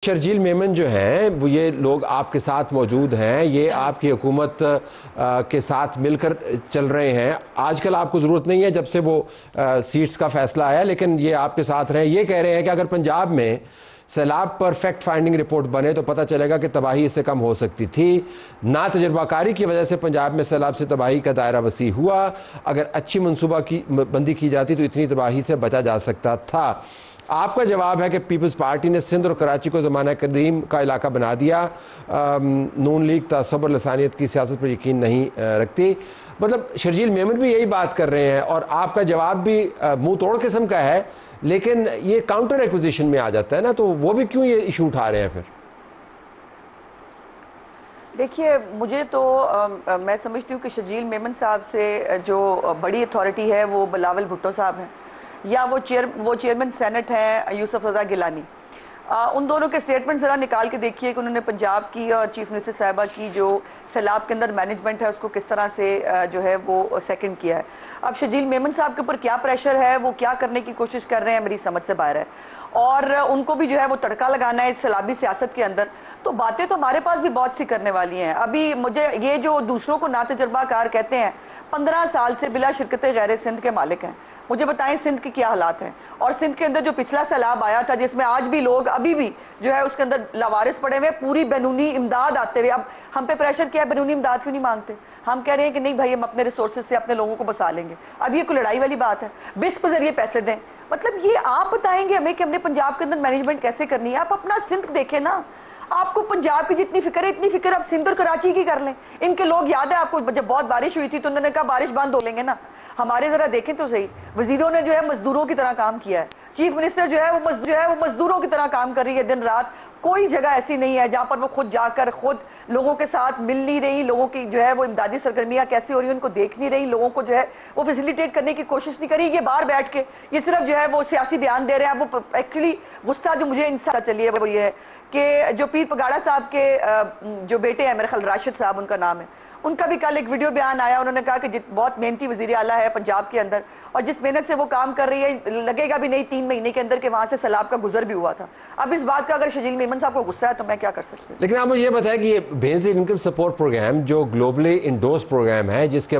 शर्जील मेमन जो हैं वो ये लोग आपके साथ मौजूद हैं, ये आपकी हुकूमत के साथ मिलकर चल रहे हैं। आजकल आपको ज़रूरत नहीं है जब से वो सीट्स का फैसला आया, लेकिन ये आपके साथ रहे। ये कह रहे हैं कि अगर पंजाब में सैलाब पर फैक्ट फाइंडिंग रिपोर्ट बने तो पता चलेगा कि तबाही इससे कम हो सकती थी। ना तजर्बाकारी की वजह से पंजाब में सैलाब से तबाही का दायरा वसी हुआ। अगर अच्छी मनसूबा की बंदी की जाती तो इतनी तबाही से बचा जा सकता था। आपका जवाब है कि पीपल्स पार्टी ने सिंध और कराची को ज़माना कदीम का इलाका बना दिया। नून लीग तअस्सुब और लसानियत की सियासत पर यकीन नहीं रखती। मतलब शर्जील मेमन भी यही बात कर रहे हैं और आपका जवाब भी मुंह तोड़ किस्म का है, लेकिन ये काउंटर एक्विजिशन में आ जाता है ना, तो वो भी क्यों ये इशू उठा रहे हैं फिर? देखिए, मुझे तो मैं समझती हूँ कि शर्जील मेमन साहब से जो बड़ी अथॉरिटी है वो बिलावल भुट्टो साहब हैं, या वो चेयरमैन सेनेट हैं यूसुफ रज़ा गिलानी। उन दोनों के स्टेटमेंट ज़रा निकाल के देखिए कि उन्होंने पंजाब की और चीफ मिनिस्टर साहिबा की जो सैलाब के अंदर मैनेजमेंट है उसको किस तरह से जो है वो सेकंड किया है। अब शर्जील मेमन साहब के ऊपर क्या प्रेशर है, वो क्या करने की कोशिश कर रहे हैं, मेरी समझ से बाहर है। और उनको भी जो है वो तड़का लगाना है इस सैलाबी सियासत के अंदर। तो बातें तो हमारे पास भी बहुत सी करने वाली हैं। अभी मुझे ये जो दूसरों को नातजुर्बाकार कहते हैं, 15 साल से बिला शिरकत गैर सिंध के मालिक हैं। मुझे बताएं सिंध के क्या हालात हैं। और सिंध के अंदर जो पिछला सैलाब आया था जिसमें आज भी लोग अभी भी जो है उसके अंदर लावारिस पड़े हुए, पूरी बैनूनी इमदाद आते हुए। अब हम पे प्रेशर क्या है, बैनूनी इमदाद क्यों नहीं मांगते? हम कह रहे हैं कि नहीं भाई, हम अपने रिसोर्सेज से अपने लोगों को बसा लेंगे। अब ये कोई लड़ाई वाली बात है? बिस्प के जरिए पैसे दें, मतलब ये आप बताएंगे हमें कि हमने पंजाब के अंदर मैनेजमेंट कैसे करनी है? आप अपना सिंध देखें ना। आपको पंजाब की जितनी फिक्र है इतनी फिक्र आप सिंध और कराची की कर लें। इनके लोग, याद है आपको जब बहुत बारिश हुई थी तो उन्होंने कहा बारिश बंद हो लेंगे ना। हमारे जरा देखें तो सही, वजीरों ने जो है मजदूरों की तरह काम किया है। चीफ मिनिस्टर जो है वो मजदूरों की तरह काम कर रही है दिन रात। कोई जगह ऐसी नहीं है जहां पर वो खुद जाकर खुद लोगों के साथ मिल नहीं रही, लोगों की जो है वो इमदादी सरगर्मियां कैसी हो रही है उनको देख नहीं रही, लोगों को जो है वो फैसिलिटेट करने की कोशिश नहीं करी। ये बाहर बैठ के ये सिर्फ जो है वो सियासी बयान दे रहे हैं। वो एक्चुअली गुस्सा जो मुझे इनसे चली है वो ये है कि जो पीर पगाड़ा साहब के जो बेटे हैं, मेरे ख्याल राशिद साहब उनका नाम है, उनका भी कल एक वीडियो बयान आया। उन्होंने कहा कि बहुत मेहनती वजीर आला है पंजाब के अंदर और जिस मेहनत से वो काम कर रही है लगेगा भी नहीं 3 महीने के अंदर के वहां से सैलाब का गुजर भी हुआ था। अब इस बात का अगर शर्जील मेमन साहब को गुस्सा है तो मैं क्या कर सकती हूँ? लेकिन आप मुझे ये बताएं कि ये बेसिक इनकम सपोर्ट प्रोग्राम जो ग्लोबली इंडोर्स प्रोग्राम है, जिसके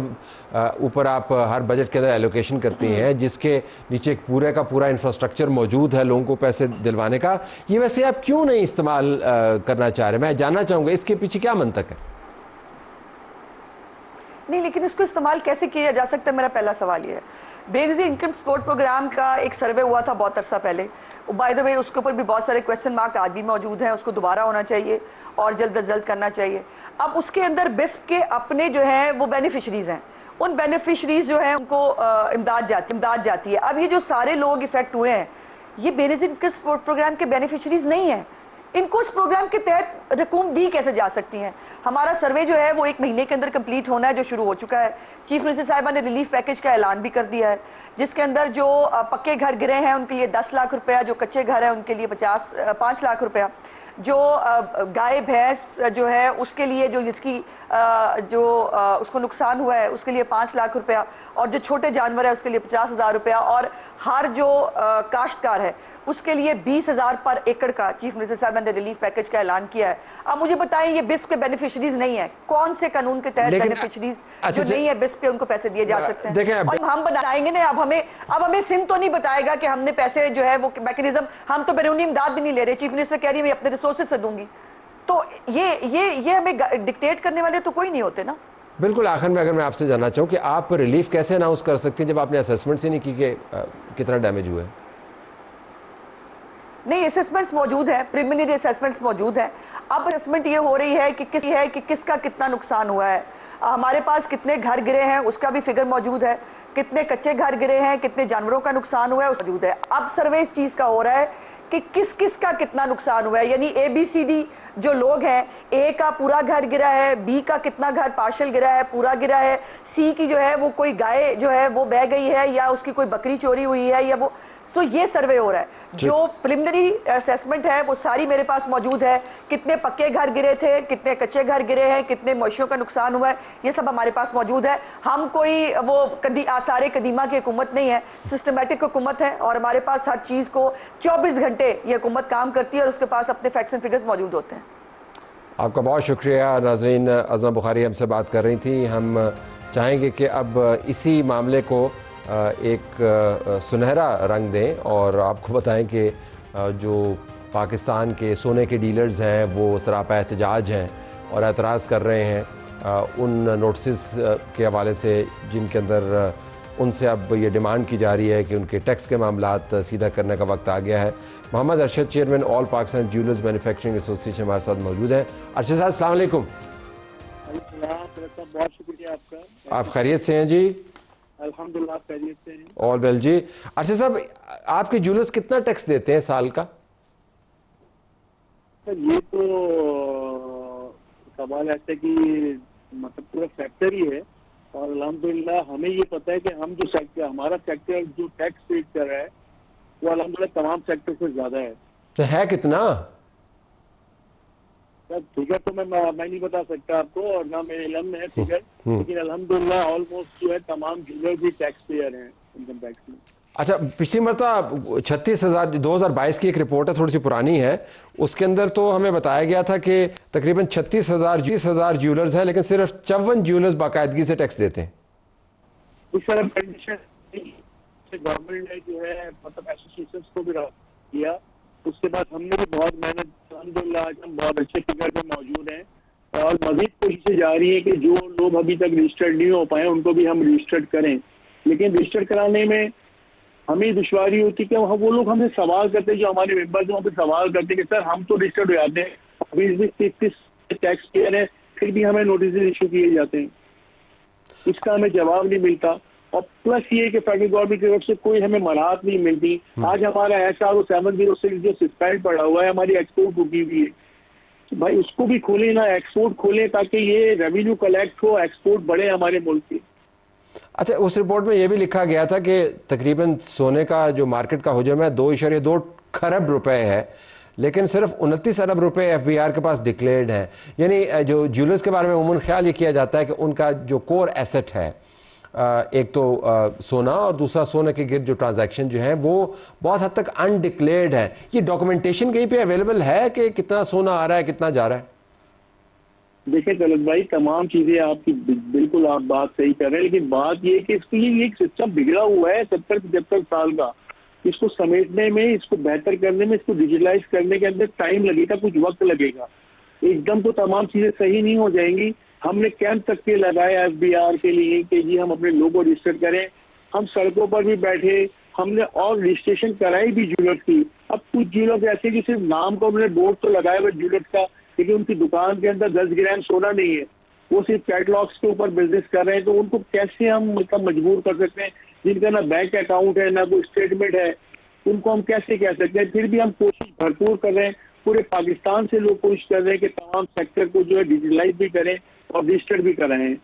ऊपर आप हर बजट के अंदर एलोकेशन करती हैं, जिसके नीचे एक पूरे का पूरा इंफ्रास्ट्रक्चर मौजूद है लोगों को पैसे दिलवाने का, ये वैसे आप क्यों नहीं इस्तेमाल करना चाह रहे? मैं जानना चाहूँगा इसके पीछे क्या मंतक है? नहीं, लेकिन इसको इस्तेमाल कैसे किया जा सकता है, मेरा पहला सवाल ये है। बेसिक इनकम सपोर्ट प्रोग्राम का एक सर्वे हुआ था बहुत अरसा पहले। बाय द वे उसके ऊपर भी बहुत सारे क्वेश्चन मार्क आज भी मौजूद हैं। उसको दोबारा होना चाहिए और जल्द अज जल्द करना चाहिए। अब उसके अंदर बिस्प के अपने जो हैं वो बेनिफिशरीज हैं, उन बेनिफिशरीज जो हैं उनको इमदाद जाती है। अब ये जो सारे लोग इफेक्ट हुए हैं ये बेसिक इनकम सपोर्ट प्रोग्राम के बेनिफिशरीज नहीं हैं। इनको इस प्रोग्राम के तहत रकूम दी कैसे जा सकती हैं? हमारा सर्वे जो है वो 1 महीने के अंदर कंप्लीट होना है, जो शुरू हो चुका है। चीफ मिनिस्टर साहिबा ने रिलीफ पैकेज का ऐलान भी कर दिया है, जिसके अंदर जो पक्के घर गिरे हैं उनके लिए 10 लाख रुपया, जो कच्चे घर हैं उनके लिए 5 लाख रुपया, जो गाय भैंस जो है उसके लिए जिसकी उसको नुकसान हुआ है उसके लिए 5 लाख रुपया, और जो छोटे जानवर है उसके लिए 50,000 रुपया, और हर जो काश्तकार है उसके लिए 20,000 पर एकड़ का चीफ मिनिस्टर साहब ने रिलीफ पैकेज का ऐलान किया है। अब मुझे बताएं ये बिस्प के बेनिफिशरीज नहीं है, कौन से कानून के तहत बेनिफिशरीज जो नहीं है बिस्प पे उनको पैसे दिए जा सकते हैं? और हम बनाएंगे ना, अब हमें सिंध तो नहीं बताएगा कि हमने पैसे जो है वो मैकेनिज्म, हम तो बैरूनी इमदाद भी नहीं ले रहे। चीफ मिनिस्टर कह रही है मैं अपने रिसोर्सेज से दूंगी। तो ये हमें डिक्टेट करने वाले तो कोई नहीं होते ना। बिल्कुल। आखिर में अगर मैं आपसे जानना चाहूँ कि आप रिलीफ कैसे अनाउंस कर सकते हैं जब आपने असेसमेंट से नहीं की कि कितना डैमेज हुआ है? नहीं, असेसमेंट्स मौजूद है, प्रिलिमिनरी असेसमेंट्स मौजूद है। अब असेसमेंट ये हो रही है कि किसका कितना नुकसान हुआ है। हमारे पास कितने घर गिरे हैं उसका भी फिगर मौजूद है, कितने कच्चे घर गिरे हैं, कितने जानवरों का नुकसान हुआ है उस मौजूद है। अब सर्वे इस चीज़ का हो रहा है कि किस का कितना नुकसान हुआ है, यानी ABCD जो लोग हैं, A का पूरा घर गिरा है, B का कितना घर पार्शल गिरा है, पूरा गिरा है, C की जो है वो कोई गाय जो है वो बह गई है या उसकी कोई बकरी चोरी हुई है या वो। सो ये सर्वे हो रहा है। जो प्रिलिमिनरी असेसमेंट है वो सारी मेरे पास मौजूद है। कितने पक्के घर गिरे थे, कितने कच्चे घर गिरे हैं, कितने मवेशियों का नुकसान हुआ है, ये सब हमारे पास मौजूद है। हम कोई वो आसारे कदीमा की हुकूमत नहीं है, सिस्टमेटिक हुकूमत है और हमारे पास हर चीज़ को 24 घंटे घंटे ये हुकूमत काम करती है और उसके पास अपने फैक्ट्स एंड फिगर्स मौजूद होते हैं। आपका बहुत शुक्रिया नाज़रीन। अज़मा बुखारी हमसे बात कर रही थी। हम चाहेंगे कि अब इसी मामले को एक सुनहरा रंग दें और आपको बताएं कि जो पाकिस्तान के सोने के डीलर्स हैं वो सरापा एहतजाज हैं और एतराज़ कर रहे हैं उन नोटिस के हवाले से जिनके अंदर उनसे अब ये डिमांड की जा रही है कि उनके टैक्स के मामलात सीधा करने का वक्त आ गया है। Mohammad Arshad, chairman all Pakistan jewellers manufacturing association, हमारे साथ मौजूद हैं। अरशद साहब, अस्सलाम वालेकुम। बहुत शुक्रिया आपका। आप खैरियत से हैं जी? अल्हम्दुलिल्लाह खैरियत से हैं। ऑल वेल जी। अरशद साहब, आपके ज्वेलर्स कितना टैक्स देते हैं साल का? सर ये तो सवाल ऐसा कि मतलब पूरा सेक्टर ही है और अल्हम्दुलिल्लाह हमें ये पता है कि हम जो सेक्टर, हमारा सेक्टर जो टैक्स पेड कर रहा है वो अल्हम्दुलिल्लाह तमाम सेक्टर से ज्यादा है। तो है कितना? सर फिगर तो मैं नहीं बता सकता आपको और ना मेरे इल्म में है फिगर, लेकिन अल्हम्दुलिल्लाह ऑलमोस्ट जो है तमाम ज्वेलर भी टैक्स पेयर हैं इनकम टैक्स में। अच्छा, पिछली मरतबा 36,000 2022 की एक रिपोर्ट है, थोड़ी सी पुरानी है, उसके अंदर तो हमें बताया गया था कि तकरीबन 36,000 ज्वेलर्स हैं, लेकिन सिर्फ 54 ज्वेलर्स बाकायदगी से टैक्स देते हैं। इस तरह कंडीशन गवर्नमेंट ने जो है मतलब एसोसिएशन को भी किया, उसके बाद हमने भी बहुत मेहनत, अल्हम्दुलिल्लाह आज हम बहुत अच्छे फिगर में मौजूद हैं और मजीद कोशिशें जारी है कि जो लोग अभी तक रजिस्टर्ड नहीं हो पाए उनको भी हम रजिस्टर्ड करें। लेकिन रजिस्टर्ड कराने में हमें दुश्वारी होती है कि वो लोग हमसे सवाल करते हैं, जो हमारे मेंबर्स हमसे सवाल करते हैं कि सर हम तो रजिस्टर्ड हो जाते हैं, 20-30 टैक्स पेयर है, फिर भी हमें नोटिस इशू किए जाते हैं, इसका हमें जवाब नहीं मिलता। और प्लस ये कि फेडरल गवर्नमेंट की तरफ से कोई हमें मराहत नहीं मिलती। आज हमारा SRO 706 जो सस्पेंड पड़ा हुआ है, हमारी एक्सपोर्ट रुकी हुई है, तो भाई उसको भी खोलें ना, एक्सपोर्ट खोलें ताकि ये रेवेन्यू कलेक्ट हो, एक्सपोर्ट बढ़े हमारे मुल्क की। अच्छा, उस रिपोर्ट में यह भी लिखा गया था कि तकरीबन सोने का जो मार्केट का हजम है 2.2 खरब रुपए है, लेकिन सिर्फ 29 अरब रुपए FBR के पास डिक्लेयर्ड है। यानी जो ज्वेलर्स के बारे में उमूमन ख्याल ये किया जाता है कि उनका जो कोर एसेट है, एक तो सोना और दूसरा सोने के गिर्द जो ट्रांजैक्शन जो है वो बहुत हद तक अनडिक्लेयर्ड है। ये डॉक्यूमेंटेशन कहीं पे अवेलेबल है कि कितना सोना आ रहा है, कितना जा रहा है? देखिए तलत भाई, तमाम चीजें आपकी बिल्कुल आप बात सही कर रहे हैं, लेकिन बात ये कि इसके लिए एक सिस्टम बिगड़ा हुआ है 70-75 साल का। इसको समेटने में, इसको बेहतर करने में, इसको डिजिटलाइज करने के अंदर टाइम लगेगा, कुछ वक्त लगेगा। एकदम तो तमाम चीजें सही नहीं हो जाएंगी। हमने कैंप तक के लगाए FBR के लिए कि जी हम अपने लोगों को रजिस्टर करें, हम सड़कों पर भी बैठे, हमने और रजिस्ट्रेशन कराई भी ज्वेलर्स की। अब कुछ ज्वेलर्स ऐसे कि सिर्फ नाम का उन्होंने बोर्ड तो लगाया हुआ ज्वेलर्स का, लेकिन उनकी दुकान के अंदर 10 ग्राम सोना नहीं है, वो सिर्फ कैटलॉग्स के ऊपर बिजनेस कर रहे हैं। तो उनको कैसे हम मतलब मजबूर कर सकते हैं, जिनका ना बैंक अकाउंट है ना कोई स्टेटमेंट है, उनको हम कैसे कह सकते हैं? फिर भी हम कोशिश भरपूर कर रहे हैं, पूरे पाकिस्तान से लोग कोशिश कर रहे हैं कि तमाम सेक्टर को जो है डिजिटलाइज भी करें और रजिस्टर भी कर रहे हैं।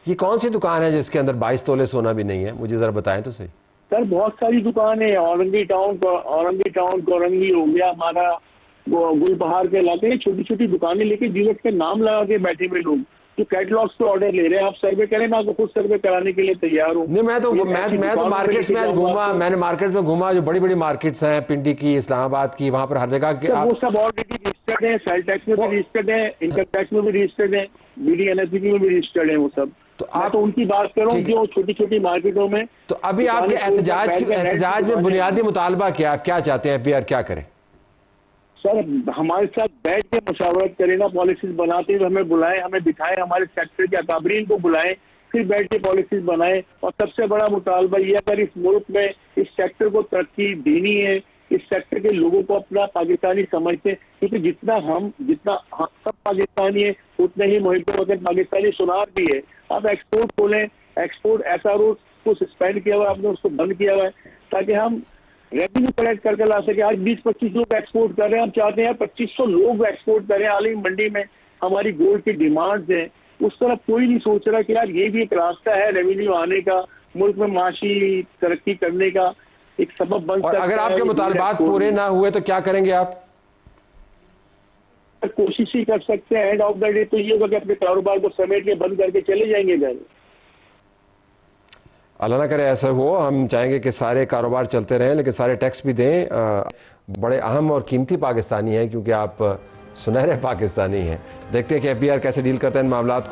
ये कौन सी दुकान है जिसके अंदर 22 तोले सोना भी नहीं है? मुझे जरा बताएं तो सही। सर बहुत सारी दुकान है, औरंगी टाउन, कोरंगी हो गया, हमारा गुलबहार के इलाके, छोटी छोटी दुकानें लेके ज्वेलर्स के नाम लगा के बैठे हुए लोग जो कैटलॉग्स पे ऑर्डर ले रहे हैं। आप सर्वे करें, मैं आपको खुद सर्वे कराने के लिए तैयार हूँ। नहीं, मैं तो मार्केट्स में घूमा, मैंने मार्केट में घूमा, जो बड़ी बड़ी मार्केट्स हैं, पिंडी की, इस्लामाबाद की, वहां पर हर जगह के वो सब ऑलरेडी रजिस्टर्ड है, सेल टैक्स में भी रजिस्टर्ड है, इनकम टैक्स में भी रजिस्टर्ड है, BDNSP में भी रजिस्टर्ड है वो सब। तो आप तो उनकी बात करो जो छोटी छोटी मार्केटों में। तो अभी आपके एहतजाज में बुनियादी मुतालबा क्या, आप क्या चाहते हैं? FBR क्या करे? सर हमारे साथ बैठ के मशावरत करें ना, पॉलिसीज बनाते हुए हमें बुलाएं, हमें दिखाएं, हमारे सेक्टर के अकाबरीन को बुलाएं, फिर बैठ के पॉलिसीज बनाएं। और सबसे बड़ा मुतालबा ये, अगर इस मुल्क में इस सेक्टर को तरक्की देनी है, इस सेक्टर के लोगों को अपना पाकिस्तानी समझते हैं, क्योंकि जितना हम सब पाकिस्तानी है उतने ही मुहिब वतन पाकिस्तानी सुनार भी है। आप एक्सपोर्ट खोलें, एक्सपोर्ट SRO को सस्पेंड किया हुआ है आपने, उसको बंद किया हुआ है ताकि हम रेवेन्यू कलेक्ट करके ला सके। आज 20-25 लोग एक्सपोर्ट कर रहे हैं, हम चाहते हैं 2500 लोग एक्सपोर्ट करें। आलमी मंडी में हमारी गोल्ड की डिमांड्स हैं, उस तरफ कोई नहीं सोच रहा कि यार ये भी एक रास्ता है रेवेन्यू आने का, मुल्क में माशी तरक्की करने का एक सबब बन सकता है। अगर आपके मुतालबात पूरे ना हुए तो क्या करेंगे आप? कोशिश ही कर सकते हैं। एंड ऑफ द डे तो ये होगा कि अपने कारोबार को समेट के बंद करके चले जाएंगे घर। अल्लाह ना करे ऐसा हो। हम चाहेंगे कि सारे कारोबार चलते रहें, लेकिन सारे टैक्स भी दें। बड़े अहम और कीमती पाकिस्तानी हैं, क्योंकि आप सुनहरे पाकिस्तानी हैं। देखते हैं कि FBR कैसे डील करता है इन मामलात को।